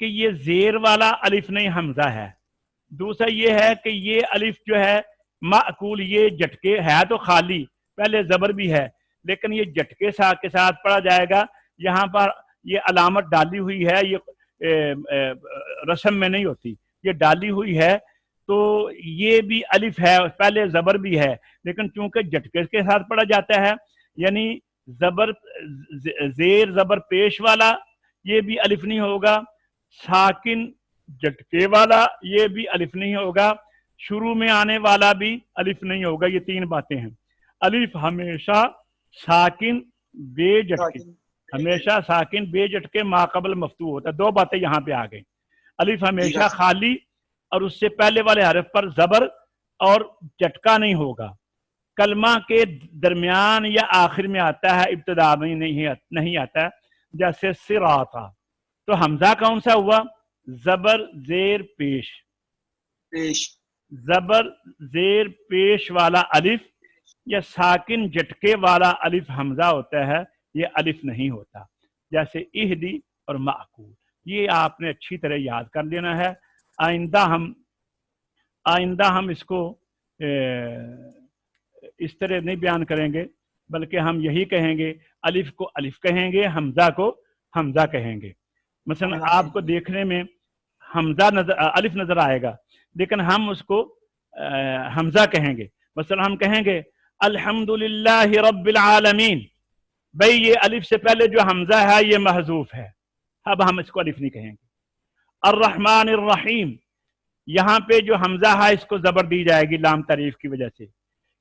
Speaker 1: کہ یہ زیر والا الف نہیں، حمزہ ہے۔ دوسرا یہ ہے کہ یہ الف جو ہے معقول، یہ جھٹکے ہے تو خالی، پہلے زبر بھی ہے، لیکن یہ جھٹکے کے ساتھ پڑھا جائے گا۔ یہاں پر یہ علامت ڈالی ہوئی ہے، یہ رسم میں نہیں ہوتی، یہ ڈالی ہوئی ہے، تو یہ بھی الف ہے، پہلے زبر بھی ہے، لیکن چونکہ جھٹکے کے ساتھ پڑھا جاتا ہے، یعنی زیر زبر پیش والا یہ بھی الف نہیں ہوگا، ساکن جھٹکے والا یہ بھی الف نہیں ہوگا، شروع میں آنے والا بھی الف نہیں ہوگا۔ یہ 3 باتیں ہیں۔ الف ہمیشہ ساکن بے جھٹکے، ہمیشہ ساکن بے جھٹکے ماقبل مفتوح ہوتا ہے۔ 2 باتیں یہاں پہ آ گئی، الف ہمیشہ خالی اور اس سے پہلے والے حرف پر زبر اور جھٹکا نہیں ہوگا، کلمہ کے درمیان یا آخر میں آتا ہے، ابتدا میں نہیں آتا ہے۔ جیسے صراطا، تو حمزہ کون سا ہوا؟ زبر زیر پیش، زبر زیر پیش والا الف یا ساکن جھٹکے والا الف حمزہ ہوتا ہے، یہ الف نہیں ہوتا، جیسے اہدی اور معقول۔ یہ آپ نے اچھی طرح یاد کر لینا ہے۔ آئندہ ہم اس کو اس طرح نہیں بیان کریں گے، بلکہ ہم یہی کہیں گے، الف کو الف کہیں گے، حمزہ کو حمزہ کہیں گے۔ مثلا آپ کو دیکھنے میں حمزہ الف نظر آئے گا، لیکن ہم اس کو حمزہ کہیں گے۔ مثلا ہم کہیں گے الحمدللہ رب العالمین، بھئی یہ الف سے پہلے جو حمزہ ہے یہ محذوف ہے، اب ہم اس کو الف نہیں کہیں گے۔ الرحمن الرحیم، یہاں پہ جو حمزہ ہے اس کو زبر دی جائے گی لام تعریف کی وجہ سے۔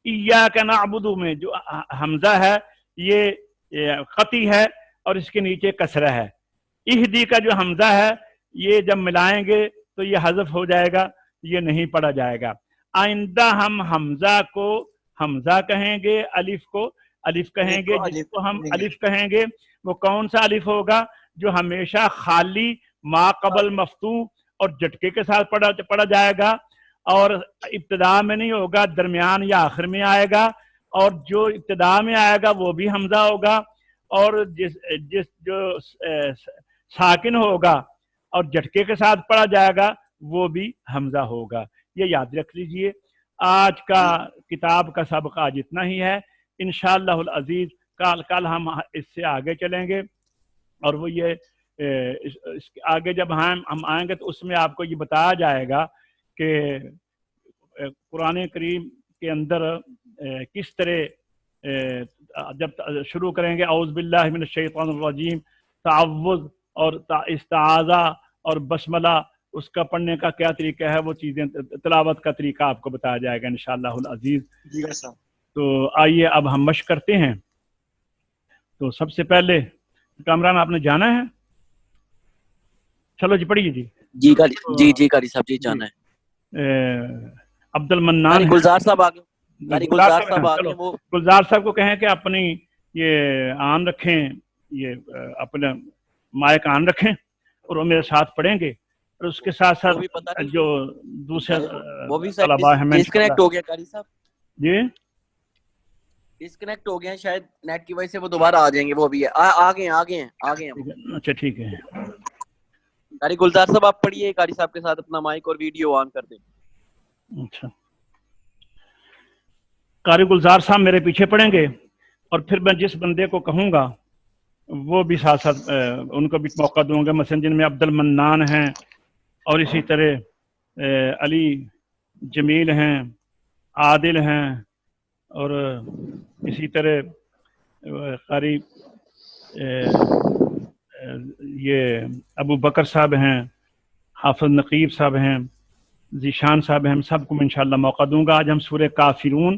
Speaker 1: ایاک نعبد میں جو حمزہ ہے یہ قطعی ہے اور اس کے نیچے کسرہ ہے۔ اہدی کا جو حمزہ ہے یہ جب ملائیں گے تو یہ حذف ہو جائے گا، یہ نہیں پڑھا جائے گا۔ آئندہ ہم حمزہ کو حمزہ کہیں گے، الف کو الف کہیں گے۔ جس کو ہم الف کہیں گے وہ کون سا الف ہوگا؟ جو ہمیشہ خالی ما قبل مفتوح اور جھٹکے کے ساتھ پڑھا جائے گا، اور ابتدا میں نہیں ہوگا، درمیان یا آخر میں آئے گا، اور جو ابتدا میں آئے گا وہ بھی حمزہ ہوگا، اور جو ساکن ہوگا اور جھٹکے کے ساتھ پڑھا جائے گا وہ بھی حمزہ ہوگا۔ یہ یاد رکھ لیجئے۔ آج کا کتاب کا سبق آج اتنا ہی ہے، انشاءاللہ العزیز کل ہم اس سے آگے چلیں گے، اور وہ یہ اس کے آگے جب ہم آئیں گے تو اس میں آپ کو یہ بتایا جائے گا کہ قرآن کریم کے اندر کس طرح جب شروع کریں گے اعوذ باللہ من الشیطان الرجیم، تعوذ اور استعاذہ اور بسملہ، اس کا پڑھنے کا کیا طریقہ ہے، وہ چیزیں تلاوت کا طریقہ آپ کو بتایا جائے گا انشاءاللہ العزیز۔ تو آئیے اب ہم مشق کرتے ہیں۔ تو سب سے پہلے کامران آپ نے جانا ہے؟ چلو جی پڑھیے جی۔
Speaker 2: جی قاری صاحب جی جانا ہے۔
Speaker 1: عبد المنان
Speaker 2: گلزار صاحب آگے،
Speaker 1: گلزار صاحب کو کہیں کہ اپنی یہ آن رکھیں، یہ اپنا مائک آن رکھیں اور وہ میرے ساتھ پڑھیں گے، اور اس کے ساتھ ساتھ جو دوسرے طلباء ہیں
Speaker 2: ڈسکنیکٹ ہو گیا قاری صاحب،
Speaker 1: جی
Speaker 2: ڈسکنیکٹ ہو گیا شاید نیٹ کی وجہ سے، وہ دوبارہ آ جائیں گے، وہ بھی آگے ہیں۔
Speaker 1: اچھا ٹھیک ہے۔
Speaker 2: قاری گلزار صاحب آپ پڑھیے، قاری صاحب کے ساتھ اپنا مائک اور ویڈیو آن کر دیں۔
Speaker 1: اچھا، قاری گلزار صاحب میرے پیچھے پڑھیں گے، اور پھر میں جس بندے کو کہوں گا وہ بھی ساتھ ساتھ ان کو بھی موقع دوں گا، مثلا جن میں عبد المنان ہیں، اور اسی طرح علی جمیل ہیں، عادل ہیں، اور اسی طرح قاری یہ ابو بکر صاحب ہیں، حافظ نقیب صاحب ہیں، ذیشان صاحب ہیں، ہم سب کو میں انشاءاللہ موقع دوں گا۔ آج ہم سورہ کافرون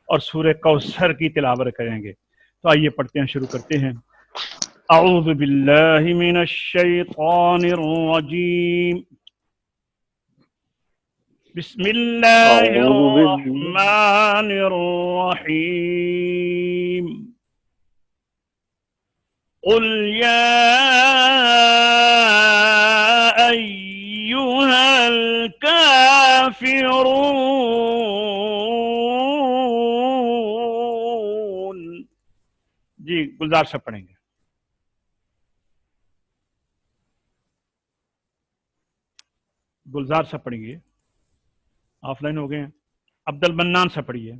Speaker 1: اور سورہ کوثر کی تلاوت کریں گے، تو آئیے پڑھتے ہیں، شروع کرتے ہیں۔ اعوذ باللہ من الشیطان الرجیم، بسم اللہ الرحمن الرحیم، قل یا ایہا الکافرون۔ جی گلزار صاحب پڑھیں گے۔ گلزار صاحب پڑھیے، آف لائن ہو گئے ہیں۔ عبد المنان صاحب پڑھیے۔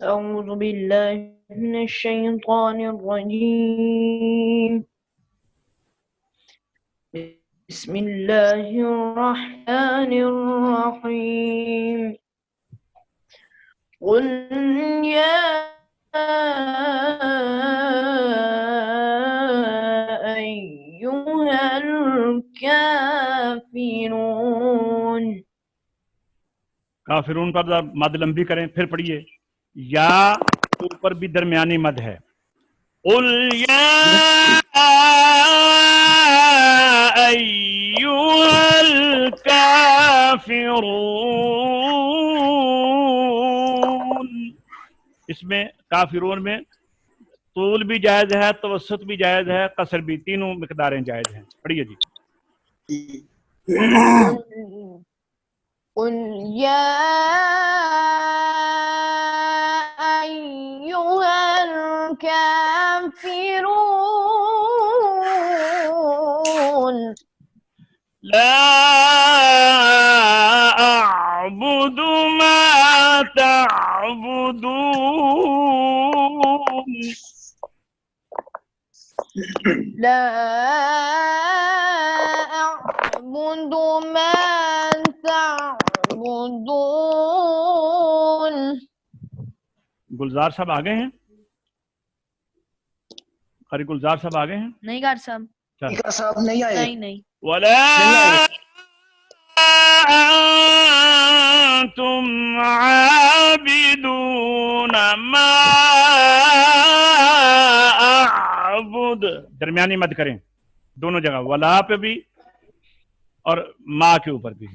Speaker 3: اعوذ باللہ من الشیطان الرجیم، بسم اللہ الرحمن الرحیم، قل یا ایہا الکافرون۔
Speaker 1: کافرون پر مد لمبی کریں، پھر پڑھیے۔ یا اوپر بھی درمیانی مد ہے۔ قل یا ایہا الکافرون، اس میں کافرون میں طول بھی جائز ہے، توسط بھی جائز ہے، قصر بھی، تینوں مقداریں جائز ہیں. پڑھیے جی.
Speaker 3: قل يا أيها الكافرون
Speaker 1: لا أعبد ما تعبدون.
Speaker 3: لا أعبد ما تعبدون.
Speaker 1: گلزار صاحب آگے ہیں؟ قاری گلزار صاحب آگے ہیں؟
Speaker 3: نہیں کر صاحب،
Speaker 4: اسپیکر صاحب نہیں آئے.
Speaker 3: نہیں
Speaker 1: ولا
Speaker 4: نہیں آئے.
Speaker 1: أنتم عابدون ما أعبد. درمیانی مت کریں دونوں جگہ، ولا پہ بھی اور ما کے اوپر بھی.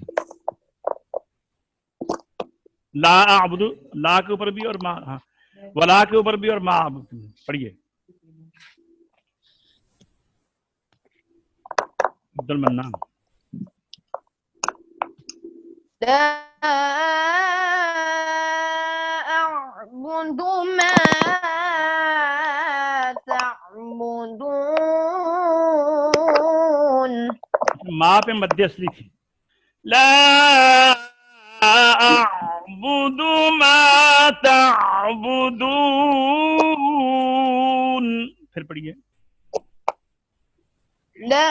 Speaker 1: لا اعبد، لا کے اوپر بھی اور ما، ہاں ولا کے اوپر بھی اور ما. پڑھیے. عبد المنان.
Speaker 3: لا أعبد ما تعبدون.
Speaker 1: ما پہ مد اصلی تھی. لا اعبد ما تعبدون. پھر پڑھیے.
Speaker 3: لا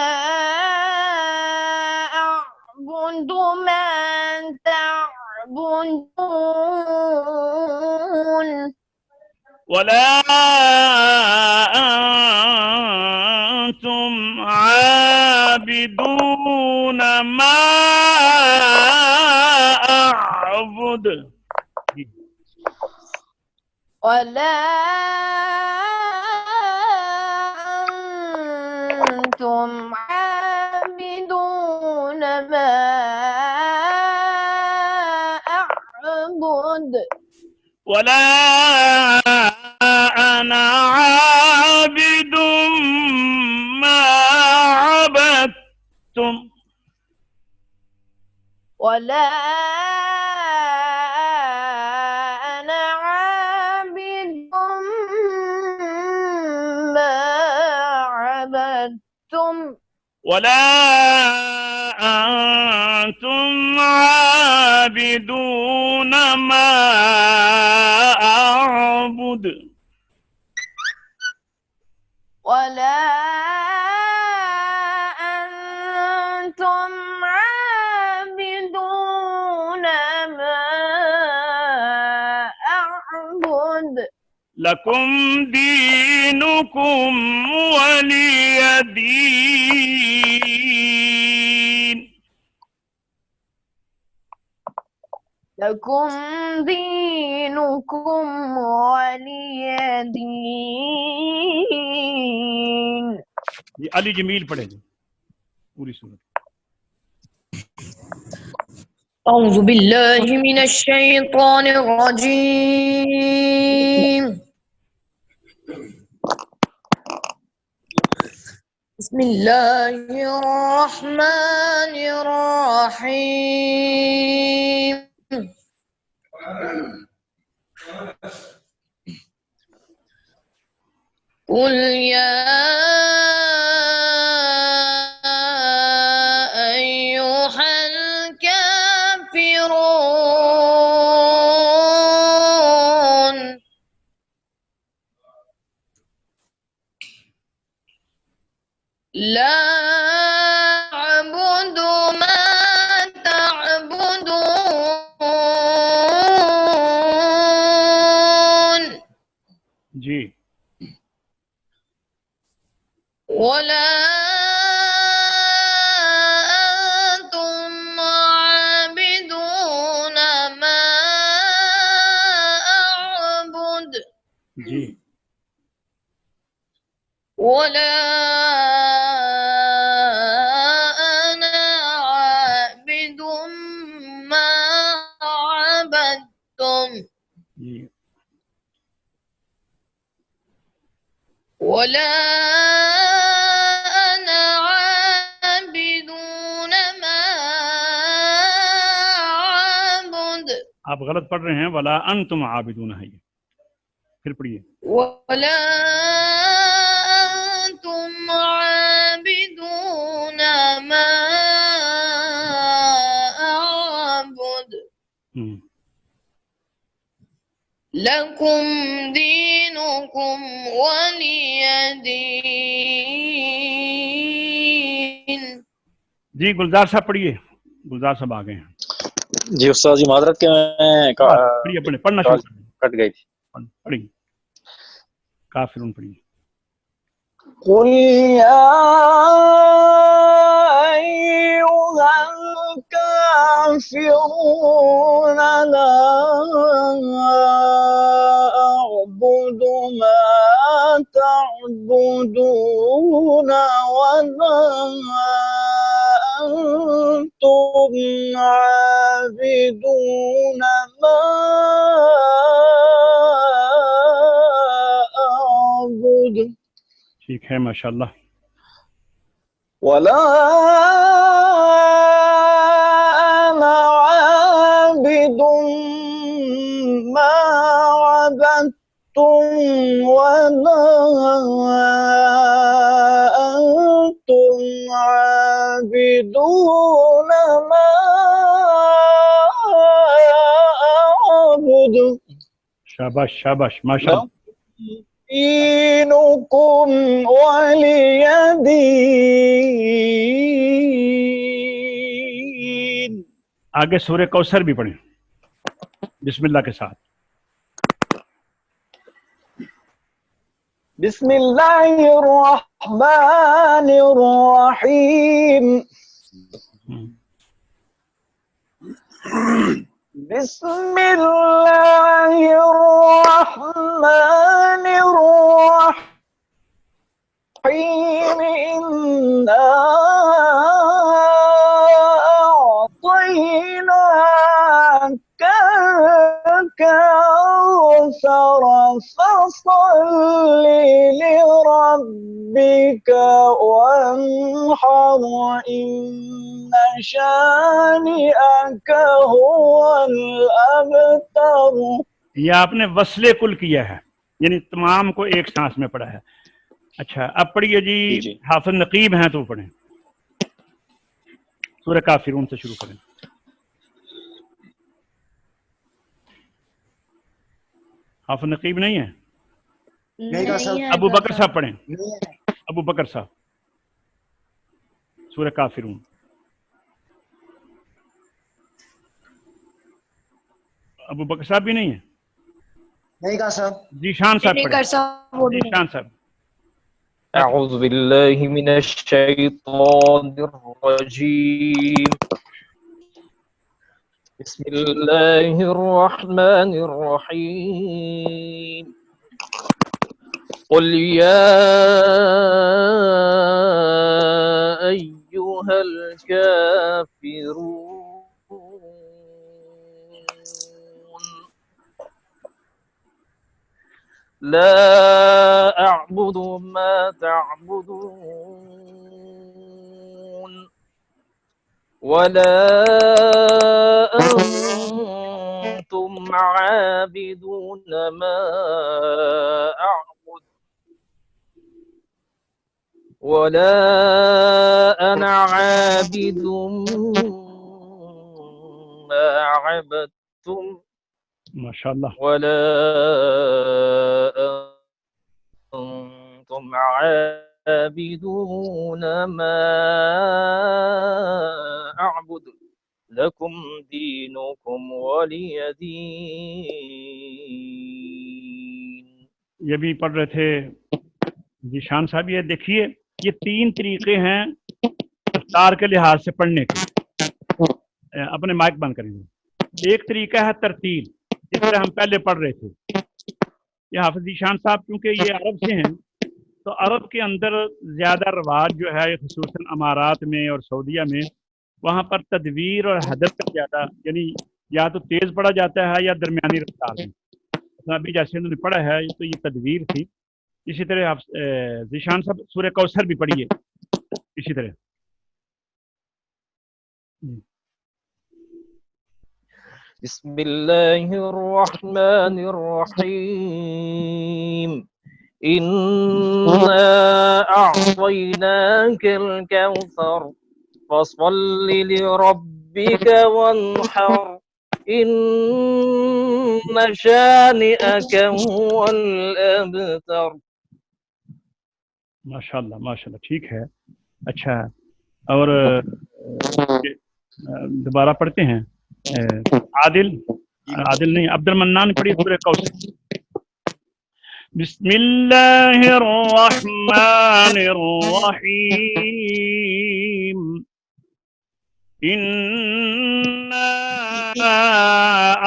Speaker 3: أعبد ما تعبدون.
Speaker 1: ولا أنتم عابدون ما أعبد.
Speaker 3: ولا أنتم عابدون ما أعبد.
Speaker 1: ولا أنا عابد ما عبدتم.
Speaker 3: ولا أنا عابد ما عبدتم.
Speaker 1: ولا أنتم عابدون ما أعبد.
Speaker 3: ولا أنتم عابدون ما أعبد.
Speaker 1: لكم دينكم ولي دين.
Speaker 3: لكم دينكم ولي دين.
Speaker 1: یہ علی جمیل پڑھے گی پوری صورت.
Speaker 3: أعوذ بالله من الشيطان الرجيم. بسم الله الرحمن الرحيم. قل يا أيها الكافرون لا أعبد ما تعبدون.
Speaker 1: جی.
Speaker 3: ولا أنتم عابدون ما أعبد.
Speaker 1: جی.
Speaker 3: ولا أنا عابد ما عبدتم.
Speaker 1: جی.
Speaker 3: ولا أنا عابد ما عبد.
Speaker 1: آپ غلط پڑھ رہے ہیں، ولا انتم عابدون ہے یہ، پھر پڑھیے.
Speaker 3: ولا أنتم عابدون ما أعبد. لكم دينكم ولي دين.
Speaker 1: جی گلزار صاحب پڑھیے، گلزار صاحب آ گئے ہیں.
Speaker 4: جی استاد جی معذرت کہ میں
Speaker 1: پڑھیے، پڑھنا شروع کریں.
Speaker 4: کٹ گئی تھی.
Speaker 1: پڑھیے کافرون پڑھیے.
Speaker 4: قل يا أيها الكافرون لا أعبد ما تعبدون ولا أنتم عابدون ما أعبد.
Speaker 1: ٹھیک ہے ماشاء اللہ.
Speaker 4: ولا أنا عابد ما عبدتم ولا أنتم عابدون ما أعبد.
Speaker 1: شاباش شاباش ماشاء اللہ.
Speaker 4: دينكم ولي دين.
Speaker 1: آگے سورہ کوثر بھی پڑھیں بسم اللہ کے ساتھ.
Speaker 4: بسم الله الرحمن الرحيم. بسم الله الرحمن الرحيم. إنا أعطيناك الكوثر فصل لربك وانحر إن شانئك هو الأبتر.
Speaker 1: یہ آپ نے وصل کل کیا ہے، یعنی تمام کو ایک سانس میں پڑھا ہے. اچھا اب پڑھیے جی. حافظ نقیب ہیں تو پڑھیں، سورہ کافرون سے شروع کریں. حافظ نقیب نہیں ہے؟ ابو بکر صاحب پڑھیں. ابو بکر صاحب سورہ کافرون. ابو بکر صاحب بھی نہیں ہے؟
Speaker 5: نہیں کہا صاحب.
Speaker 1: ذیشان صاحب پڑھیں. ذیشان صاحب.
Speaker 6: أعوذ بالله من الشيطان الرجيم. بسم الله الرحمن الرحيم. قل يا أيها الكافرون لا أعبد ما تعبدون ولا أنتم عابدون ما أعبد ولا أنا عابد ما عبدتم
Speaker 1: ماشاء اللہ.
Speaker 6: ولا أنتم عابدون ما أعبد لكم دينكم ولي دين.
Speaker 1: یہ بھی پڑھ رہے تھے ذیشان صاحب. یہ دیکھیے یہ تین طریقے ہیں رفتار کے لحاظ سے پڑھنے کے. اپنے مائک بند کریں گے. ایک طریقہ ہے ترتیل، جس طرح ہم پہلے پڑھ رہے تھے. یہ حافظ ذیشان صاحب کیونکہ یہ عرب سے ہیں تو عرب کے اندر زیادہ رواج جو ہے خصوصاً امارات میں اور سعودیہ میں، وہاں پر تدویر اور حدت کا زیادہ، یعنی یا تو تیز پڑھا جاتا ہے یا درمیانی رفتار میں. ابھی جیسے انہوں نے پڑھا ہے تو یہ تدویر تھی، اسی طرح آپ ذیشان صاحب سورہ کوثر بھی پڑھیے اسی طرح.
Speaker 6: بسم الله الرحمن الرحيم إنا أعطيناك الكوثر فصل لربك وانحر إن شانئك هو الأبتر.
Speaker 1: ماشاءاللہ ماشاءاللہ ٹھیک ہے. اچھا اور دوبارہ پڑھتے ہیں. عادل نہیں عبد المنان پڑھیے سورہ کوثر. بسم اللہ الرحمن الرحیم انا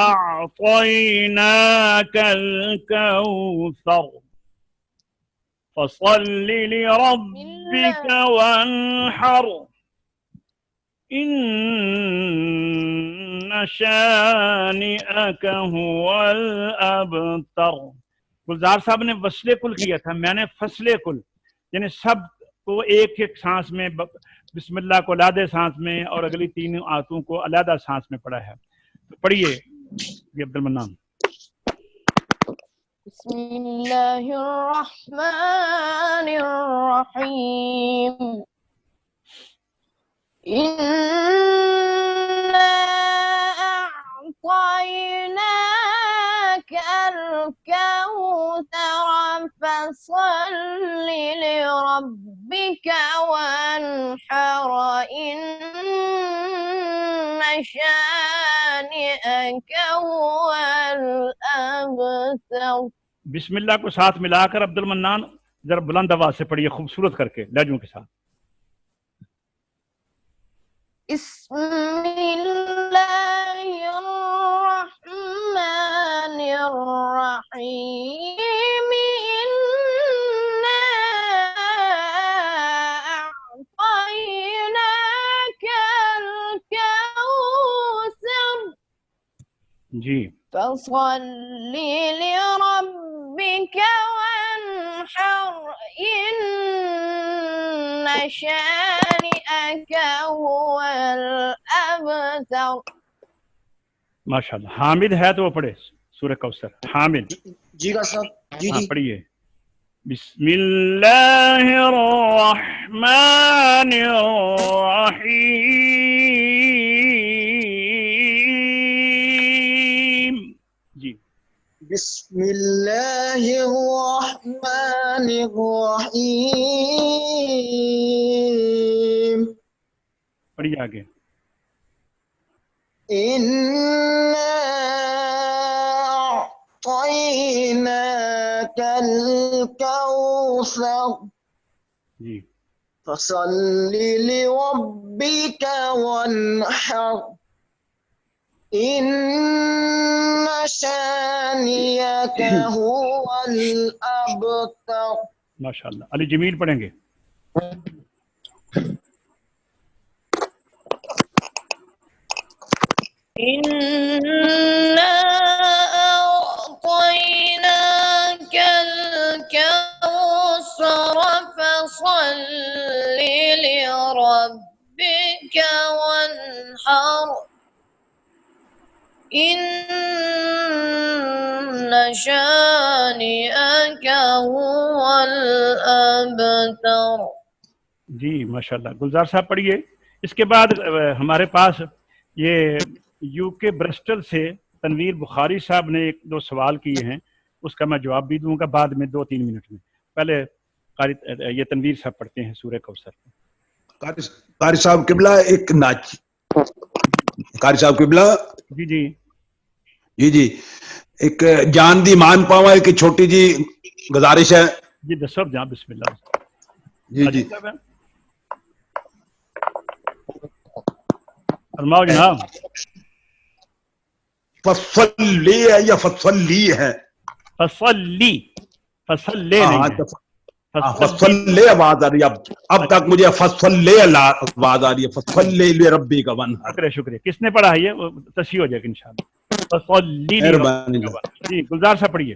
Speaker 1: اعطیناک الکوثر فصل لربک وانحر ان شانئک هو الابتر. گلزار صاحب نے وصل کل کیا تھا، میں نے فصل کل، یعنی سب کو ایک ایک سانس میں بسم اللہ کو علیحدہ سانس میں اور اگلی تین آیتوں کو علیحدہ سانس میں پڑھا ہے. تو پڑھیے عبد المنان.
Speaker 3: بسم اللہ الرحمن الرحیم إنا أعطيناك الكوثر فصل لربك وانحر إن شانئك هو الأبتر.
Speaker 1: بسم اللہ کو ساتھ ملا کر عبد المنان ذرا بلند آواز سے پڑھیے، خوبصورت کر کے لہجوں کے ساتھ.
Speaker 3: بسم اللہ الرحمن الرحیم انا اعطیناک الکوثر
Speaker 1: جی
Speaker 3: فصل لربک وانحر ان شانئک هو الابتر.
Speaker 1: ماشاءاللہ. حامد ہے تو وہ پڑھے سورہ کوثر. حامد
Speaker 5: جی کا صاحب. جی
Speaker 1: ہاں
Speaker 5: جی
Speaker 1: پڑھیے. بسم اللہ الرحمن الرحیم. جی
Speaker 5: بسم اللہ الرحمن الرحیم
Speaker 1: پڑھیے آگے.
Speaker 5: إنا أعطيناك الكوثر
Speaker 1: جی
Speaker 5: فصل لربك وانحر إن شانئك هو الأبتر.
Speaker 1: ماشاءاللہ. علی جمیل پڑھیں گے.
Speaker 3: إنا أعطيناك الكوثر فصل لربك وانحر إن شانئك هو الأبتر.
Speaker 1: جی ماشاءاللہ. گلزار صاحب پڑھیے. اس کے بعد ہمارے پاس یہ یو کے برسٹل سے تنویر بخاری صاحب نے ایک دو سوال کیے ہیں، اس کا میں جواب بھی دوں گا بعد میں 2-3 منٹ میں. پہلے یہ تنویر صاحب پڑھتے ہیں سورہ کوثر.
Speaker 7: قاری صاحب قبلہ ایک ناچ. قاری صاحب قبلہ
Speaker 1: جی جی
Speaker 7: جی جی ایک جان دی مان پاوا ایک چھوٹی جی گزارش ہے.
Speaker 1: جی دسو جہاں. بسم اللہ.
Speaker 7: جی جی
Speaker 1: فرماؤ جناب.
Speaker 7: فصلی ہے یا فصلی ہے؟
Speaker 1: فصلی. فصل لے نہیں ہے.
Speaker 7: فصلی آواز آ رہی ہے. اب تک مجھے فصلی آواز آ رہی ہے. فصلی لربک وانحر.
Speaker 1: شکریہ شکریہ. کس نے پڑھا ہے یہ؟ تصحیح ہو جائے گا انشاءاللہ. فصلی.
Speaker 7: مہربانی.
Speaker 1: جی گلزار صاحب پڑھیے.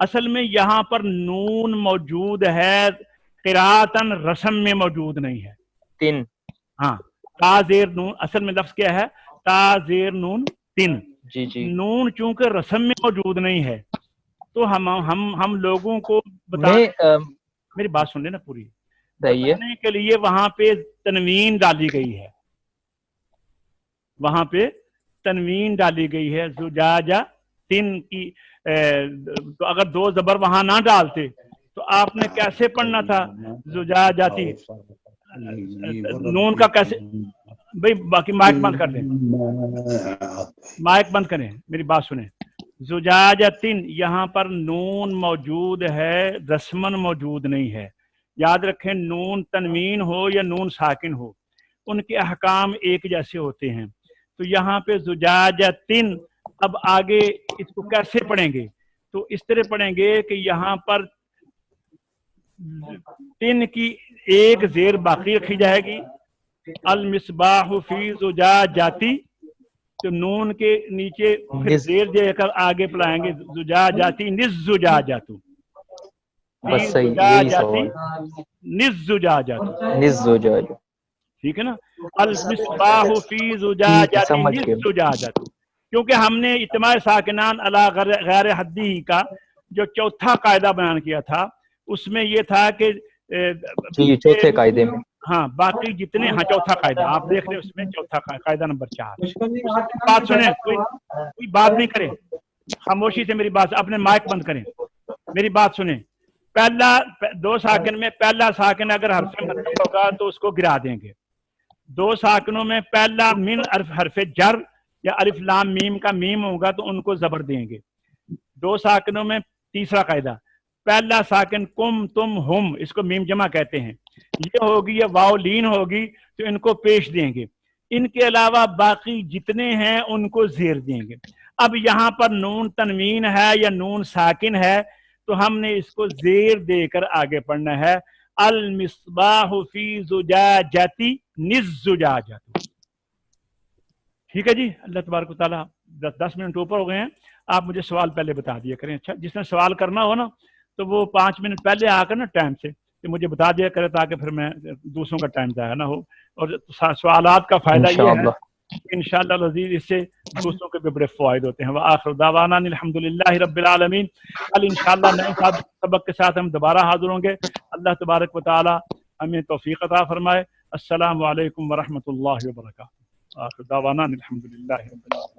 Speaker 1: اصل میں یہاں پر نون موجود ہے، قراءتن رسم میں موجود نہیں ہے.
Speaker 6: تن.
Speaker 1: ہاں تا زیر نون، اصل میں لفظ کیا ہے؟ تا زیر نون تن.
Speaker 6: جی جی.
Speaker 1: نون چونکہ رسم میں موجود نہیں ہے تو ہم لوگوں کو میری بات سن لینا پوری. بتانے کے لیے وہاں پہ تنوین ڈالی گئی ہے، وہاں پہ تنوین ڈالی گئی ہے زجاجہ تن کی. تو اگر دو زبر وہاں نہ ڈالتے تو آپ نے کیسے پڑھنا تھا زجاجاتی؟ نون کا کیسے؟ بھائی باقی مائک بند کر دیں، مائک بند کریں، میری بات سنیں. زجاجتن یہاں پر نون موجود ہے، رسمن موجود نہیں ہے. یاد رکھیں نون تنوین ہو یا نون ساکن ہو ان کے احکام ایک جیسے ہوتے ہیں. تو یہاں پہ زجاجتن، اب آگے اس کو کیسے پڑھیں گے؟ تو اس طرح پڑھیں گے کہ یہاں پر تن کی ایک زیر باقی رکھی جائے گی، المصباح فی زجاجاتی، تو نون کے نیچے پھر زیر دے کر آگے پلائیں گے زجاجاتی نزجاجاتو.
Speaker 6: بس صحیح، یہی سوال.
Speaker 1: نزجاجاتو، ٹھیک ہے نا. المصباح فی زجاجاتی نزجاجاتو، کیونکہ ہم نے اجتماع ساکنان علی غیر حدی کا جو چوتھا قاعدہ بیان کیا تھا اس میں یہ تھا کہ
Speaker 6: چوتھے قاعدے میں
Speaker 1: ہاں باقی جتنے، ہاں چوتھا قاعدہ آپ دیکھ رہے اس میں چوتھا قاعدہ نمبر 4. بات سنیں، کوئی بات نہیں کریں، خاموشی سے میری بات، اپنے مائک بند کریں، میری بات سنیں. پہلا دو ساکن میں پہلا ساکن اگر حرف مد ہوگا تو اس کو گرا دیں گے. دو ساکنوں میں پہلا من حرف جر یا الف لام میم کا میم ہوگا تو ان کو زبر دیں گے. دو ساکنوں میں تیسرا قاعدہ، پہلا ساکن کم تم ہم، اس کو میم جمع کہتے ہیں، یہ ہوگی یا واو لین ہوگی تو ان کو پیش دیں گے. ان کے علاوہ باقی جتنے ہیں ان کو زیر دیں گے. اب یہاں پر نون تنوین ہے یا نون ساکن ہے تو ہم نے اس کو زیر دے کر آگے پڑھنا ہے. المصباح فی زجاجتی نزجاجۃ. ٹھیک ہے جی. اللہ تبارک و تعالیٰ 10 منٹ اوپر ہو گئے ہیں، آپ مجھے سوال پہلے بتا دیا کریں. اچھا جس نے سوال کرنا ہو نا تو وہ 5 منٹ پہلے آ کر نا ٹائم سے کہ مجھے بتا دیا کرے تاکہ پھر میں دوسروں کا ٹائم ضائع نہ ہو. اور سوالات کا فائدہ یہ ہے انشاءاللہ العزیز اس سے دوسروں کے بھی بڑے فوائد ہوتے ہیں. وآخر دعوانا الحمدللہ رب العالمین. کل انشاءاللہ نئے سبق کے ساتھ ہم دوبارہ حاضر ہوں گے. اللہ تبارک و تعالی ہمیں توفیق عطا فرمائے. السلام علیکم ورحمۃ اللہ وبرکاتہ. آخر دعوانا الحمدللہ رب العالمین.